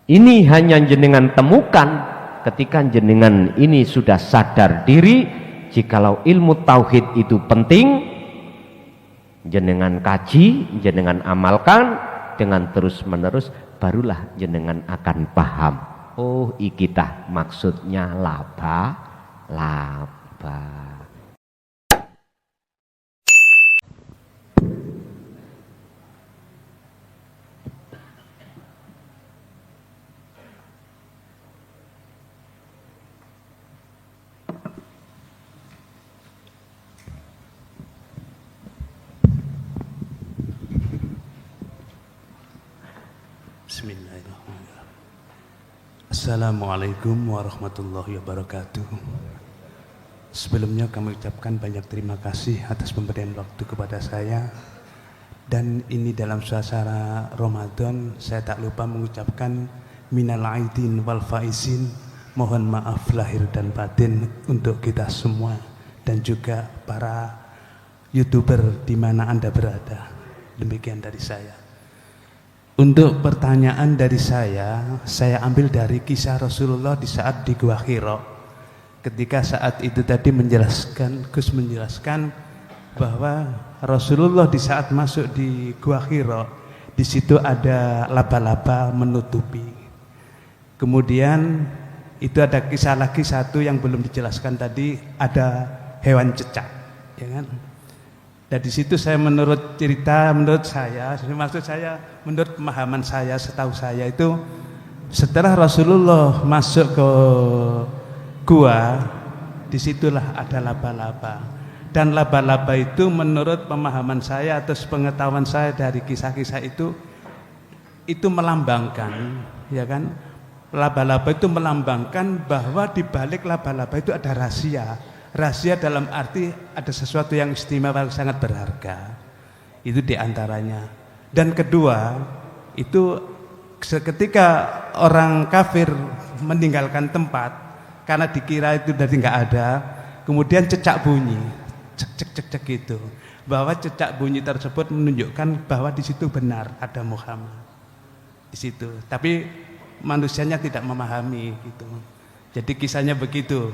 Ini hanya jenengan temukan ketika jenengan ini sudah sadar diri. Jikalau ilmu tauhid itu penting, jenengan kaji, jenengan amalkan dengan terus menerus, barulah jenengan akan paham. Oh, ikitah maksudnya laba. Bismillahirrahmanirrahim. Assalamualaikum warahmatullahi wabarakatuh. Sebelumnya kami ucapkan banyak terima kasih atas pemberian waktu kepada saya. Dan ini dalam suasana Ramadan, saya tak lupa mengucapkan minal aidin wal faizin, mohon maaf lahir dan batin untuk kita semua dan juga para YouTuber di mana Anda berada. Demikian dari saya. Untuk pertanyaan dari saya ambil dari kisah Rasulullah di saat di Gua Hira. Ketika saat itu tadi Gus menjelaskan bahwa Rasulullah di saat masuk di Gua Hira, di situ ada laba-laba menutupi. Kemudian itu ada kisah lagi satu yang belum dijelaskan tadi, ada hewan cecak, ya kan? Dan di situ saya menurut pemahaman saya, setahu saya itu setelah Rasulullah masuk ke gua, disitulah ada laba-laba. Dan laba-laba itu menurut pemahaman saya atau pengetahuan saya dari kisah-kisah itu melambangkan, ya kan? Laba-laba itu melambangkan bahwa di balik laba-laba itu ada rahasia. Rahasia dalam arti ada sesuatu yang istimewa, sangat berharga. Itu diantaranya. Dan kedua, itu ketika orang kafir meninggalkan tempat karena dikira itu dari nggak ada, kemudian cecak bunyi, cek gitu, bahwa cecak bunyi tersebut menunjukkan bahwa di situ benar ada Muhammad di situ. Tapi manusianya tidak memahami gitu. Jadi kisahnya begitu.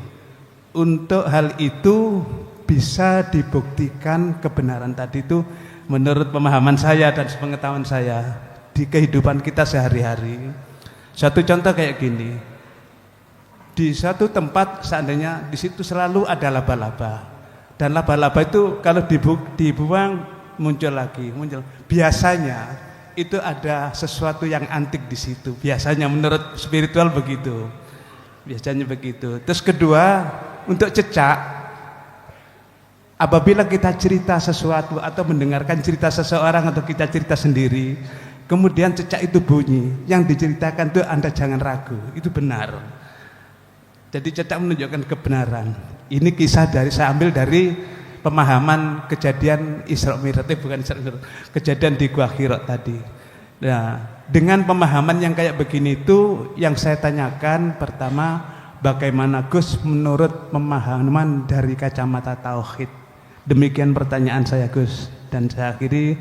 Untuk hal itu bisa dibuktikan kebenaran tadi itu menurut pemahaman saya dan sepengetahuan saya di kehidupan kita sehari-hari. Satu contoh kayak gini, di satu tempat seandainya di situ selalu ada laba-laba, dan laba-laba itu kalau dibuang muncul lagi. Biasanya itu ada sesuatu yang antik di situ. Biasanya menurut spiritual begitu. Biasanya begitu. Terus kedua, untuk cecak, apabila kita cerita sesuatu atau mendengarkan cerita seseorang atau kita cerita sendiri, kemudian cecak itu bunyi, yang diceritakan itu Anda jangan ragu, itu benar. Jadi cecak menunjukkan kebenaran. Ini kisah saya ambil dari pemahaman kejadian Isra Mi'raj, kejadian di Gua Hira tadi. Nah, dengan pemahaman yang kayak begini itu yang saya tanyakan pertama, bagaimana Gus menurut pemahaman dari kacamata tauhid? Demikian pertanyaan saya Gus, dan saya akhiri,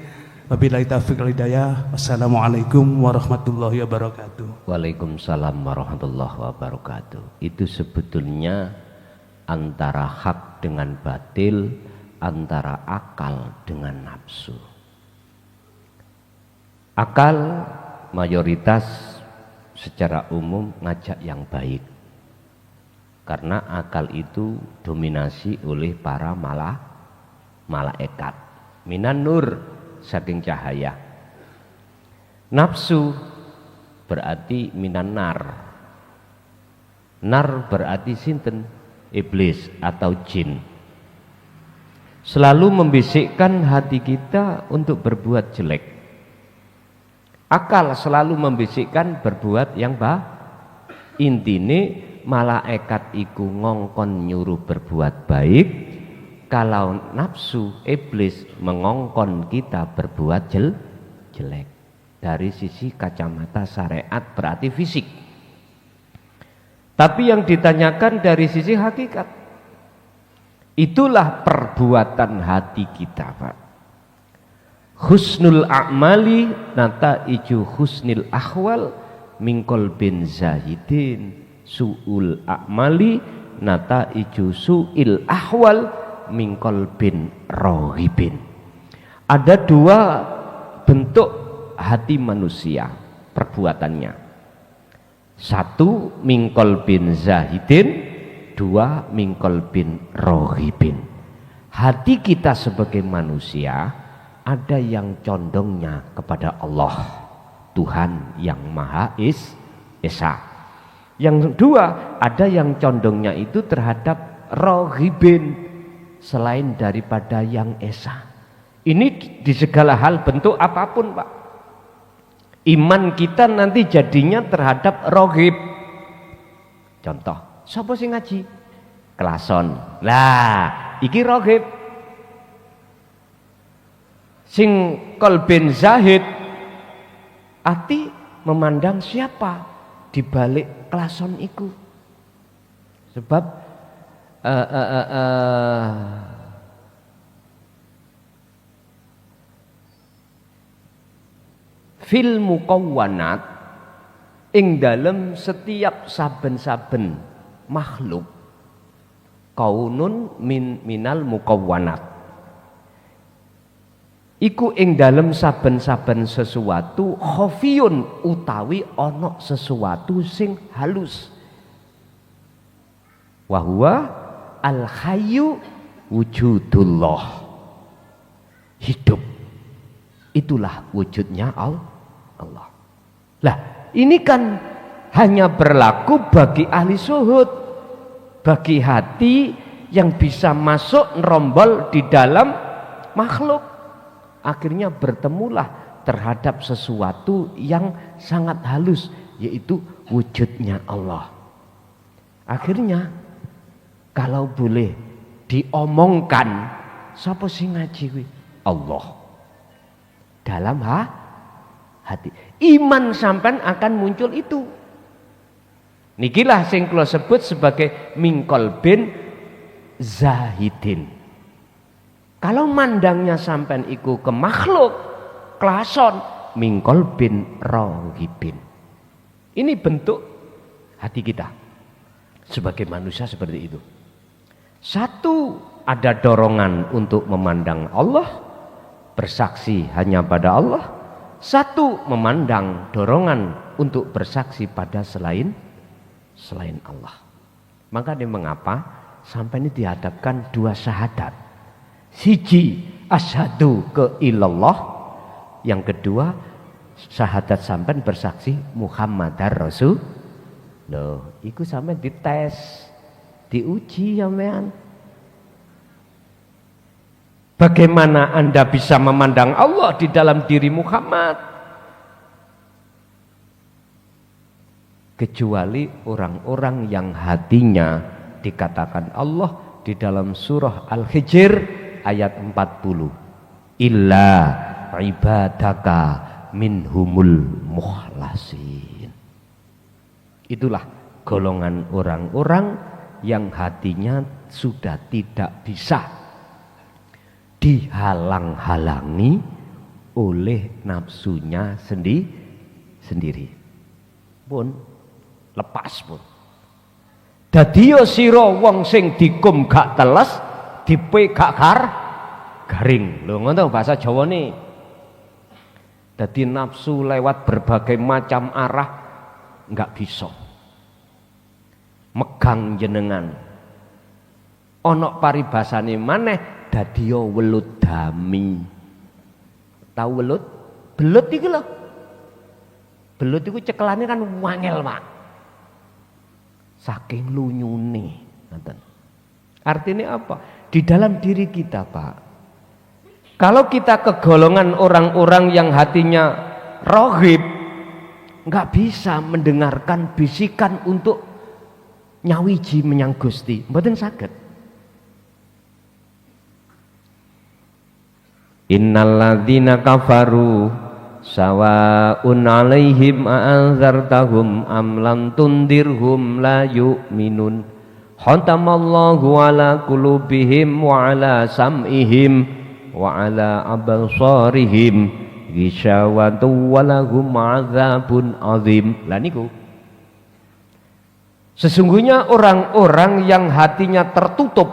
wabillahi taufiq wal hidayah. Wassalamualaikum warahmatullahi wabarakatuh. Waalaikumsalam warahmatullahi wabarakatuh. Itu sebetulnya antara hak dengan batil, antara akal dengan nafsu. Akal mayoritas secara umum ngajak yang baik, karena akal itu dominasi oleh para malaikat, minan nur, saking cahaya. Nafsu berarti minan nar. Nar berarti sinten? Iblis atau jin. Selalu membisikkan hati kita untuk berbuat jelek. Akal selalu membisikkan berbuat yang baik. Intine malaikat iku ngongkon nyuruh berbuat baik, kalau nafsu iblis mengongkon kita berbuat jelek. Dari sisi kacamata syariat berarti fisik. Tapi yang ditanyakan dari sisi hakikat, itulah perbuatan hati kita, Pak. Husnul a'mali nata iju husnil ahwal mingkol bin zahidin, su'ul a'mali nataiju su'il ahwal mingkol bin rohibin. Ada dua bentuk hati manusia perbuatannya. Satu mingkol bin zahidin, dua mingkol bin rohibin. Hati kita sebagai manusia ada yang condongnya kepada Allah, Tuhan yang Maha Esa. Yang kedua, ada yang condongnya itu terhadap rohibin, selain daripada yang esa. Ini di segala hal bentuk apapun, Pak. Iman kita nanti jadinya terhadap rohib. Contoh, sapa sing ngaji? Kelason. Lah, iki rohib. Sing kolbin zahid, hati memandang siapa di balik kelason iku. Sebab fil muqawwanat ing dalem setiap saben-saben makhluk kaunun minal muqawwanat iku ing dalem saben-saben sesuatu khafiyun utawi ana sesuatu sing halus. Wa huwa al hayyu wujudullah. Hidup itulah wujudnya Allah. Lah, ini kan hanya berlaku bagi ahli syuhud, bagi hati yang bisa masuk nerombol di dalam makhluk. Akhirnya bertemulah terhadap sesuatu yang sangat halus, yaitu wujudnya Allah. Akhirnya kalau boleh diomongkan, sapa sing ngaji kuwi? Allah. Dalam hati. Iman sampean akan muncul itu. Nikilah sing kula sebut sebagai mingkol bin zahidin. Kalau mandangnya sampean iku ke makhluk, klason, mingkol bin rohibin. Ini bentuk hati kita sebagai manusia seperti itu. Satu, ada dorongan untuk memandang Allah, bersaksi hanya pada Allah. Satu, memandang dorongan untuk bersaksi pada selain Allah. Maka ini mengapa sampai ini dihadapkan dua syahadat. Siji asyhadu ke ilallah, yang kedua syahadat sampean bersaksi Muhammadar Rasul. Loh, iku sampean dites, diuji sampean. Bagaimana Anda bisa memandang Allah di dalam diri Muhammad? Kecuali orang-orang yang hatinya dikatakan Allah di dalam surah Al-Hijr ayat 40. Illa ibadaka minhumul mukhlasin. Itulah golongan orang-orang yang hatinya sudah tidak bisa dihalang-halangi oleh nafsunya sendiri. Pun lepas pun. Dadiya sira wong sing dikum gak teles, dipe gak garing. Lho ngono bahasa Jawane. Dadi nafsu lewat berbagai macam arah enggak bisa. Megang jenengan. Ana paribasane maneh dadiya welut dami. Tahu welut? Belut iki lho. Belut iku cekelane kan wangel, Pak. Saking lunyune, ngoten. Artinya apa? Di dalam diri kita, Pak. Kalau kita kegolongan orang-orang yang hatinya rohib, nggak bisa mendengarkan bisikan untuk nyawiji menyang Gusti, mboten saged. Innalladzina kafaru sawa'un 'alaihim a'anzartahum am lam tundirhum la yu'minun. Khatamallahu ala qulubihim wa ala sam'ihim wa ala absarihim ghishawatu walahum adzabun azim. Lah niku sesungguhnya orang-orang yang hatinya tertutup,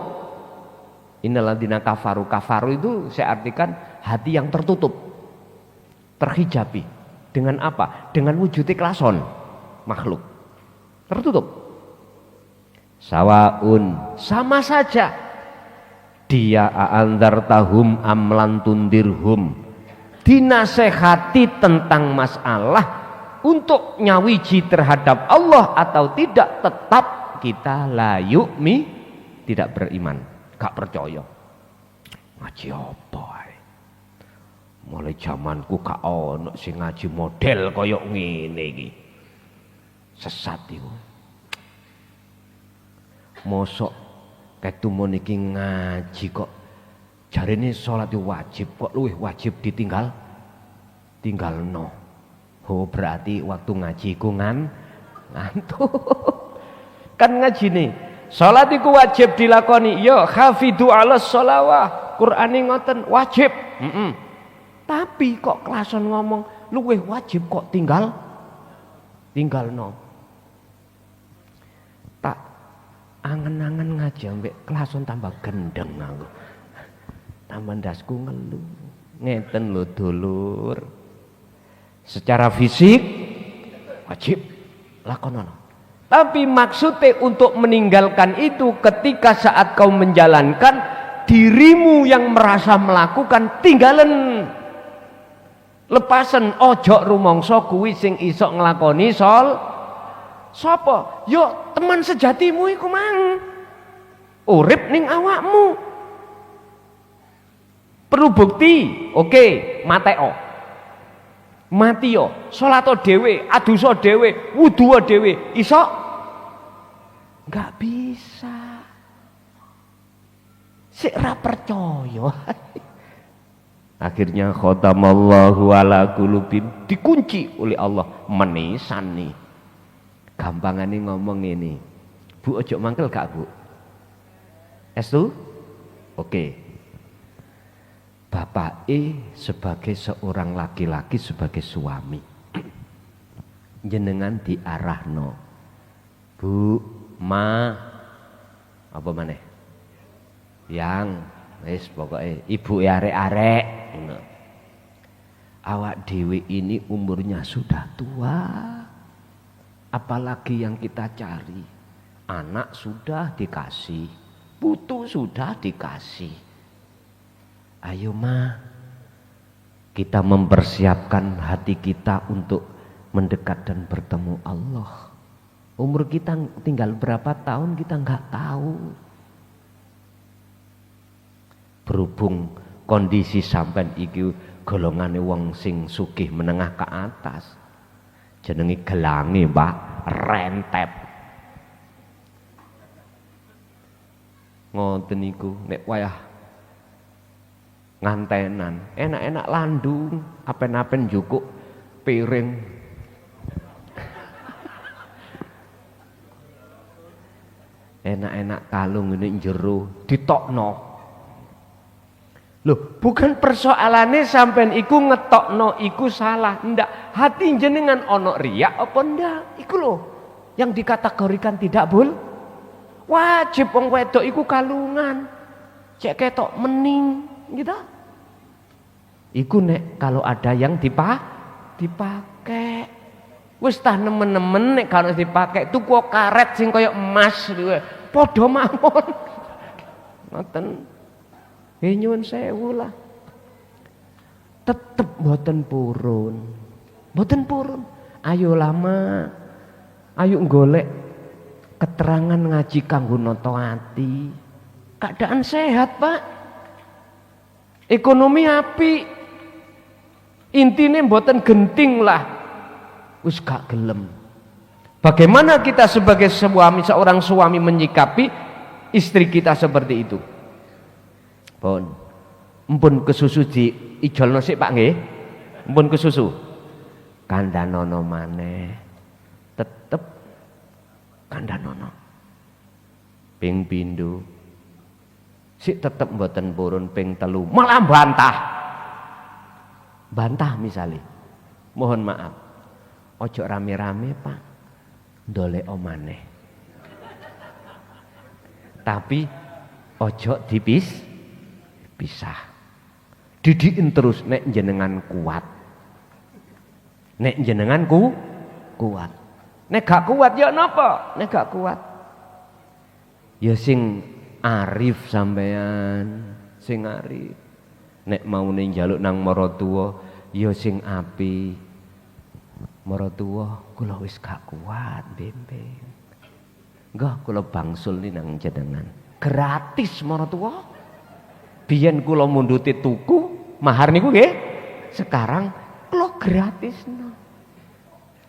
innalladzina kafaru, kafaru itu saya artikan hati yang tertutup, terhijabi. Dengan apa? Dengan wujud klason makhluk tertutup. Sawaun, sama saja dia a'andzartahum amlan tundirhum, dinasehati tentang masalah untuk nyawiji terhadap Allah atau tidak, tetap kita la yu'mi, tidak beriman, gak percaya. Ngaji apa ae? Mulai zamanku gak ono sing ngaji model koyok ngene iki. Sesat iku. Mosok ketumun iki ngaji kok jarene salat wajib, kok luwih wajib ditinggal tinggalno. Oh berarti waktu ngaji ku ngantuk. Kan ngaji nih, salat iku wajib dilakoni. Yo hafidu ala sholawah, Qur'ane ngoten wajib. Tapi kok kelason ngomong luwih wajib kok tinggalno. Tak angen-angen ngaji ambek kelason tambah gendeng aku. Tambah ndasku ngeluh. Ngeten lho dulur. Secara fisik wajib lakonono. Tapi maksudnya untuk meninggalkan itu ketika saat kau menjalankan, dirimu yang merasa melakukan tinggalan, lepasan. Ojo rumangsa kuwi sing iso nglakoni sapa? Yo teman sejatimu iku mang. Urip ning awakmu. Perlu bukti. Oke, mateo. Mati yo, salato dhewe, adusa dhewe, wudu dhewe, iso? Enggak bisa. Sik ra percaya. Akhirnya khatamallahu ala qulubihim, dikunci oleh Allah, menisan nih. Gampangane ngomong ini. Bu ojo mangkel gak, Bu? Estu? Oke. Bapak sebagai seorang laki-laki, sebagai suami, jenengan diarahno, Bu, Ma, apa maneh? Yang, wis pokoknya ibu arek-arek. Awak dewe ini umurnya sudah tua, apalagi yang kita cari, anak sudah dikasih, putu sudah dikasih. Ayo Ma, kita mempersiapkan hati kita untuk mendekat dan bertemu Allah. Umur kita tinggal berapa tahun kita nggak tahu. Berhubung kondisi sampean iki golongane wong sing sugih menengah ke atas, jenenge gelange Pak, rentep. Ngoten niku nek wayah ngantenan, enak-enak landung, apen-apen jukuk piring. Enak-enak kalung ini jero ditokno. Loh, bukan persoalannya sampean iku ngetokno iku salah, ndak. Hati jenengan ono riak apa ndak? Iku loh yang dikategorikan tidak wajib. Wong wedok iku kalungan, cek ketok mening gitu. Iku nek kalau ada yang dipakai, wis tah nemen-nemen nek kalau dipakai tuku karet sing kaya emas padha mawon. Ngoten. Nyuwun sewu lah. Tetep mboten purun. Mboten purun. Ayo lama. Ayo golek keterangan ngaji kanggo nata ati. Keadaan sehat, Pak. Ekonomi api, intine mboten genting lah, wis gak gelem. Bagaimana kita sebagai seorang suami menyikapi istri kita seperti itu? Mpun kesusu di ijolno sik Pak nggih. Mpun kesusu. Kandhanono maneh. Tetep kandhanono. Ping pindho. Sik tetep mboten purun, ping telu malah bantah. bantah misalnya, mohon maaf, ojo rame-rame Pak, ndolek omane. Tapi ojo pisah. Didikin terus nek jenengan kuat. Nek jenengan kuat. Nek gak kuat ya napa? Nek gak kuat ya sing arif sampean, sing arif. Nek maune njaluk nang maratuwa ya sing apik. Maratuwa kula wis gak kuat, bimbing. Nggih kula bangsul ni nang jenengan. Gratis maratuwa. Biyen kula munduti tuku mahar niku nggih. Sekarang kula gratis no.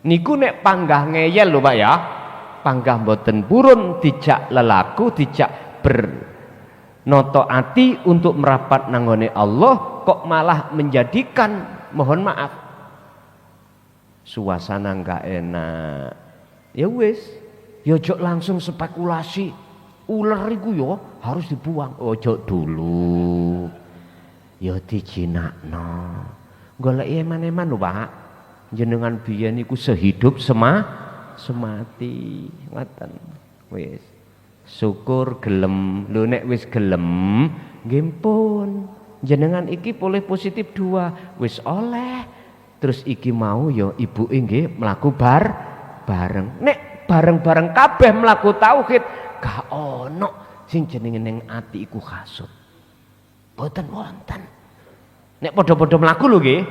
Niku nek panggah ngeyel lho Pak ya. Panggah mboten purun, dijak lelaku, dijak bernoto ati untuk merapat nanggone Allah, kok malah menjadikan, mohon maaf, suasana enggak enak. Ya wis, ya ojo langsung spekulasi. Ular iku ya harus dibuang. Ojo dulu. Ya dijinakno. Golek eman-eman lho Pak. Jenengan biyen iku sehidup semati, ngoten. Wis. Syukur gelem. Lho nek wis gelem, nggih pun. Jenengan iki boleh positif 2, wis oleh. Terus iki mau ya ibuke nggih mlaku bareng. Nek bareng-bareng kabeh mlaku tauhid, gak ono sing jenenge ning ati iku hasud. Mboten wonten. Nek padha-padha mlaku lho nggih.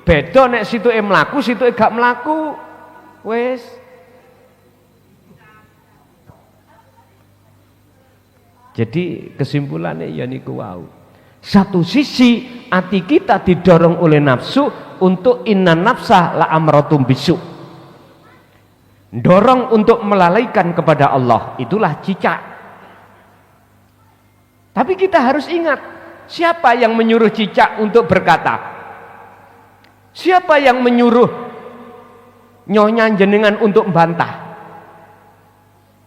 Beda nek situke mlaku, situke gak mlaku. Wis. Jadi kesimpulannya ya niku wau. Satu sisi hati kita didorong oleh nafsu untuk inna nafsa la amratum bisu. Dorong untuk melalaikan kepada Allah, itulah cicak. Tapi kita harus ingat, siapa yang menyuruh cicak untuk berkata? Siapa yang menyuruh nyonya jenengan untuk membantah?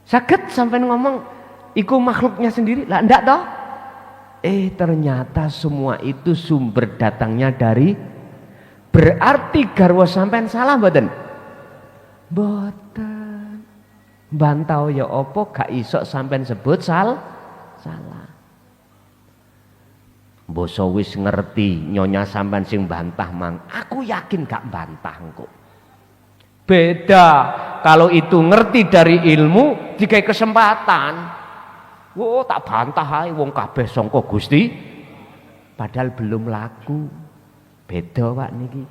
Saged sampai ngomong iku makhluknya sendiri? Lah ndak toh? Ternyata semua itu sumber datangnya dari, berarti garwa sampean salah mboten? Mboten. Bantau ya opo gak iso sampean sebut salah. Boso wis ngerti nyonya sampean sing bantah mang. Aku yakin gak bantah kok. Beda kalau itu ngerti dari ilmu dikai kesempatan. Wo tak bantah ae wong kabeh sangka Gusti padahal belum laku. Beda Pak niki.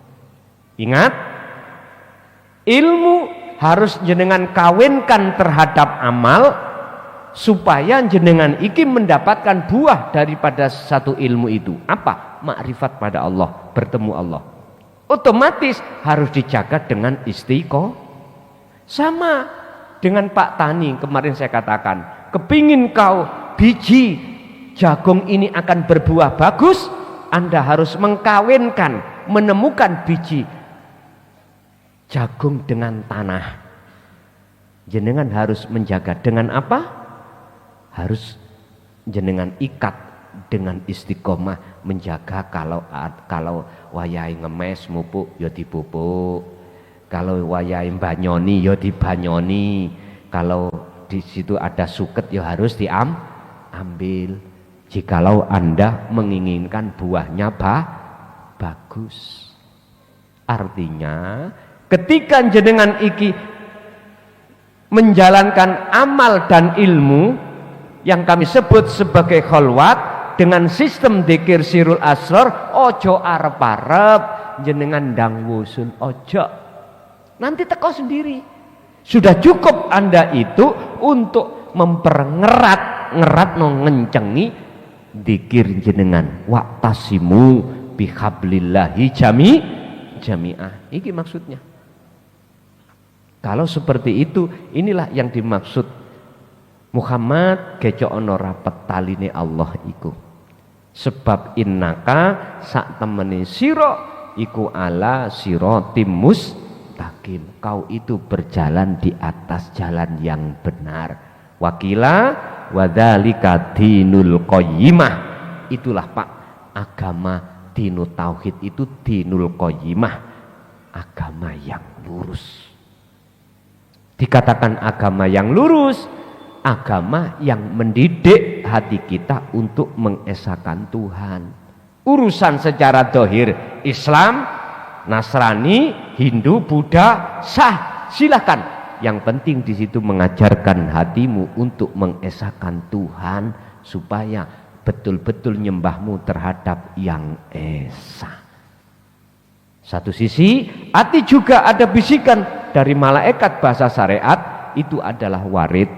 Ingat, ilmu harus jenengan kawinkan terhadap amal supaya jenengan iki mendapatkan buah daripada satu ilmu itu. Apa? Makrifat pada Allah, bertemu Allah. Otomatis harus dijaga dengan istiqomah. Sama dengan Pak Tani kemarin saya katakan, kepingin kau biji jagung ini akan berbuah bagus, Anda harus mengkawinkan, menemukan biji jagung dengan tanah. Jenengan harus menjaga dengan apa? Harus jenengan ikat dengan istiqomah, menjaga kalau wayahe ngemes mupuk ya dipupuk, kalau wayahe banyoni ya dibanyoni, kalau di situ ada suket ya harus diambil. Jikalau Anda menginginkan buahnya bagus. Artinya ketika jenengan iki menjalankan amal dan ilmu yang kami sebut sebagai kholwat dengan sistem dzikir sirul asrar, ojo arep-arep jenengan ndang wusun, ojo. Nanti teko sendiri. Sudah cukup Anda itu untuk memperengerat no ngencengi dzikir jenengan. Wa'tasimu bihablillahi jami'ah. Iki maksudnya. Kalau seperti itu, inilah yang dimaksud Muhammad keco ono rapet taline Allah iku. Sebab innaka sak temene sira iku ala siratim mustaqim. Kau itu berjalan di atas jalan yang benar. Wakila wadzalika dinul qayyimah. Itulah Pak agama dinut tauhid itu dinul qayyimah, agama yang lurus. Dikatakan agama yang lurus, agama yang mendidik hati kita untuk mengesahkan Tuhan. Urusan secara dohir Islam, Nasrani, Hindu, Buddha sah, silakan. Yang penting di situ mengajarkan hatimu untuk mengesahkan Tuhan supaya betul-betul nyembahmu terhadap yang esa. Satu sisi, hati juga ada bisikan dari malaikat bahasa syariat, itu adalah warid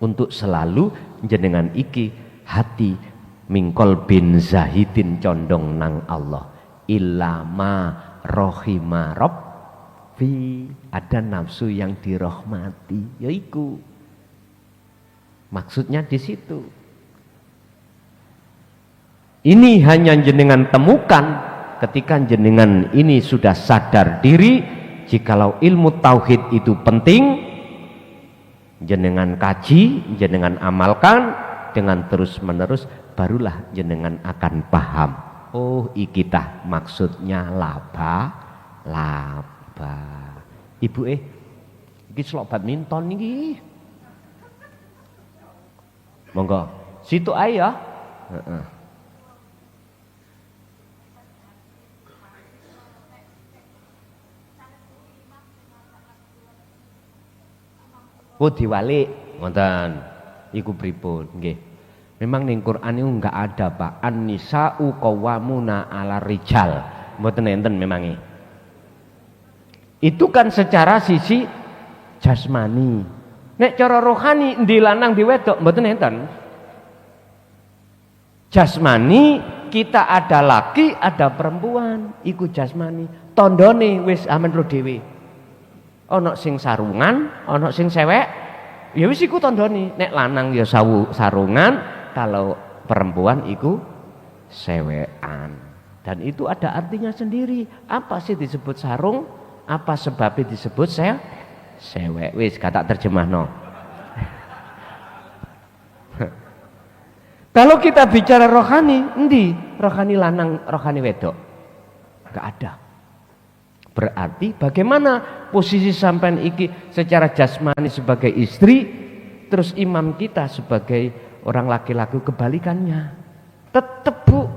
untuk selalu jenengan iki hati mingkol bin zahidin condong nang Allah ilama rohima robbi, ada nafsu yang dirahmati, yaiku maksudnya di situ. Ini hanya jenengan temukan ketika jenengan ini sudah sadar diri, jikalau ilmu tauhid itu penting, jenengan kaji, jenengan amalkan dengan terus menerus, barulah jenengan akan paham. Oh, ikitah maksudnya laba. Ibu iki selok badminton iki. Monggo, situ ae ya. Oh diwalik, ngoten. Iku pripun? Nggih. Memang ning Quran itu enggak ada, Pak. An-nisa'u qawwamuna 'ala rijal. Mboten enten memangi. Itu kan secara sisi jasmani. Nek cara rohani ndi lanang ndi wedok mboten enten. Jasmani kita ada laki, ada perempuan, iku jasmani. Tandane wis amen ro dhewe. Ana sing sarungan, ana sing sewek, ya wis iku tandane. Nek lanang ya sarungan, kalau perempuan iku sewekan. Dan itu ada artinya sendiri. Apa sih disebut sarung? Apa sebabnya disebut sewek? Wis kata terjemahno. Kalau kita bicara rohani, endi? Rohani lanang, rohani wedok? Enggak ada. Berarti bagaimana posisi sampean iki secara jasmani sebagai istri, terus imam kita sebagai orang laki-laki kebalikannya. Tetep Bu.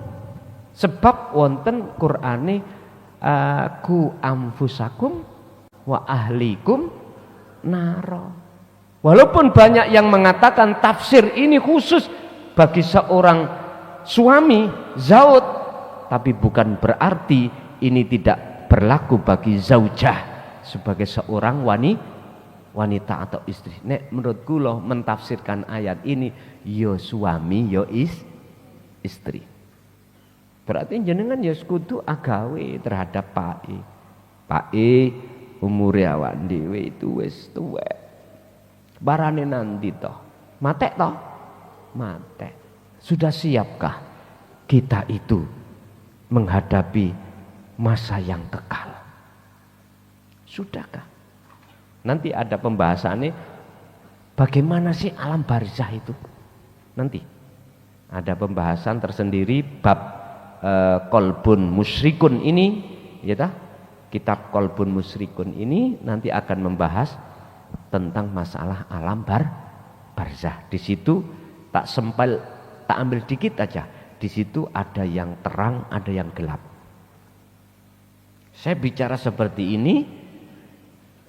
Sebab wonten Qur'ane ku anfusakum wa ahlikum naro. Walaupun banyak yang mengatakan tafsir ini khusus bagi seorang suami zaud, tapi bukan berarti ini tidak berlaku bagi zaujah sebagai seorang wanita atau istri. Nek menurut kula mentafsirkan ayat ini yo suami yo istri. Berarti jenengan ya sekutu agawe terhadap Pak E umure awak dhewe itu wis tuwek. Barane nanti toh. Matek toh? Matek. Sudah siapkah kita itu menghadapi masa yang kekal? Sudahkah? Nanti ada pembahasannya bagaimana sih alam barzah itu? Nanti ada pembahasan tersendiri bab Qalbun Musyrikun ini, ya tak? Kitab Qalbun Musyrikun ini nanti akan membahas tentang masalah alam barzah. Di situ tak ambil dikit aja. Di situ ada yang terang, ada yang gelap. Saya bicara seperti ini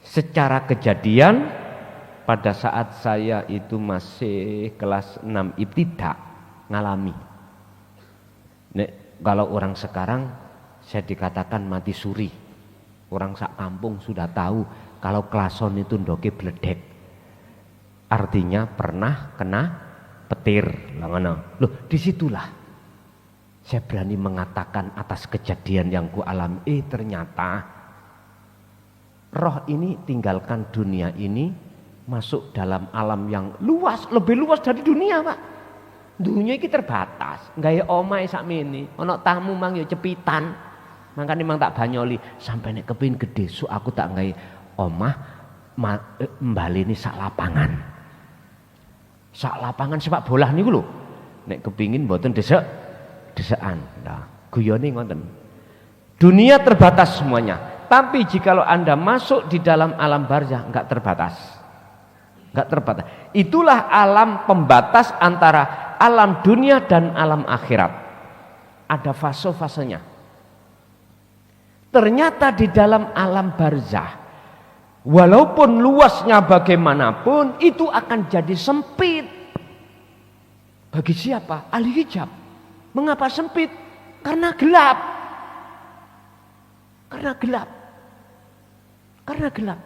secara kejadian pada saat saya itu masih kelas 6 ibtidak ngalami. Nek, kalau orang sekarang saya dikatakan mati suri. Orang sak kampung sudah tahu kalau klason itu ndoke bledek. Artinya pernah kena petir. Loh, disitulah saya berani mengatakan atas kejadian yang ku alami. Ternyata roh ini tinggalkan dunia ini, masuk dalam alam yang luas, lebih luas dari dunia, Pak. Dunia ini terbatas, gaya omah sakmene, ana tamu mang ya cepitan. Makane mang tak banyoli sampai nek kepin gede su aku tak gawe omah mbalini sak lapangan. Sak lapangan sepak bola niku lho. Nek kepingin mboten desekan. Nah, Guyone ngoten. Dunia terbatas semuanya, tapi jikalau Anda masuk di dalam alam barzah enggak terbatas. Enggak terbatas. Itulah alam pembatas antara alam dunia dan alam akhirat. Ada fase-fasenya. Ternyata di dalam alam barzah, walaupun luasnya bagaimanapun, itu akan jadi sempit. Bagi siapa? Ahli hijab. Mengapa sempit? Karena gelap. Karena gelap. Karena gelap.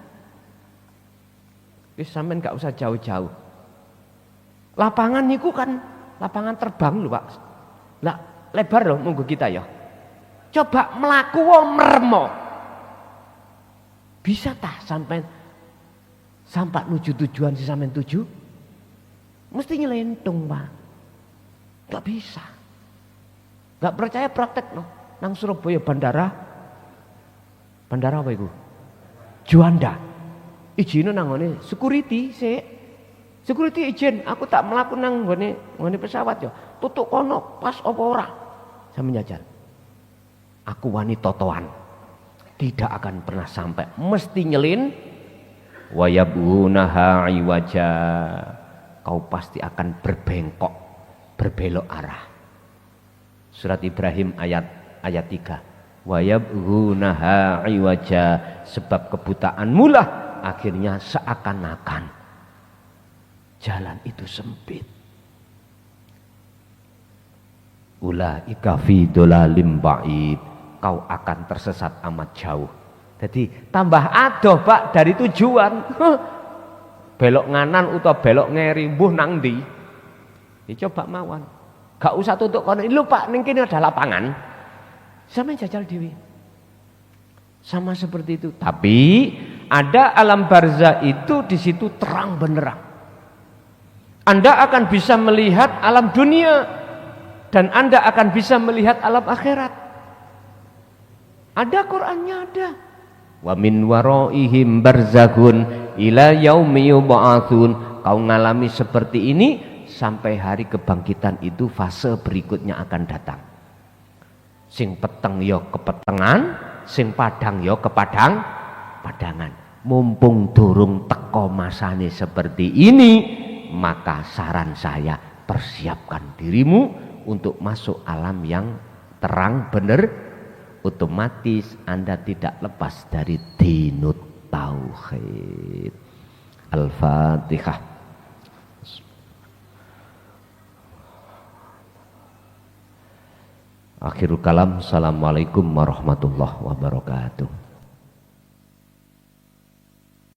Wis sampean gak usah jauh-jauh. Lapangan niku kan lapangan terbang lho, Pak. Lah, lebar loh monggo kita ya. Coba melaku meremo. Bisa tah sampai nuju tujuan si sampean tuju? Mesti nyelentung, Pak. Gak bisa. Gak percaya praktek no. Nang Surabaya bandara apa iku? Juanda. Izin nang ngene security sik. Security izin, aku tak mlaku nang ngene pesawat ya. Tutuk kono pas apa ora? Saya menjajal. Aku wani totoan. Tidak akan pernah sampai. Mesti nyelin wa yabhunaha iwaja. Kau pasti akan berbengkok, berbelok arah. Surat Ibrahim ayat 3. Wa yabhunaha iwaja, sebab kebutaanmu lah akhirnya seakan-akan jalan itu sempit. Ulaika fi dhalalim ba'id, kau akan tersesat amat jauh. Jadi tambah adoh Pak dari tujuan. Belok nganan utawa belok ngeri mbuh nang ndi? Dicoba mawon. Gak usah tutuk kono. Lho Pak, ning kene ada lapangan. Sampe jajal dhewe. Sama seperti itu. Tapi ada alam barzah itu di situ terang benderang. Anda akan bisa melihat alam dunia dan Anda akan bisa melihat alam akhirat. Ada Qur'annya ada. Wa min waraihim barzakhun ila yaumi yub'atsun. Kau ngalami seperti ini sampai hari kebangkitan itu fase berikutnya akan datang. Sing peteng yo kepetengan, sing padang yo padangan. Mumpung durung teko masane seperti ini, maka saran saya persiapkan dirimu untuk masuk alam yang terang bener. Otomatis Anda tidak lepas dari dinut tauhid. Al-Fatihah. Akhirul kalam. Assalamualaikum warahmatullahi wabarakatuh.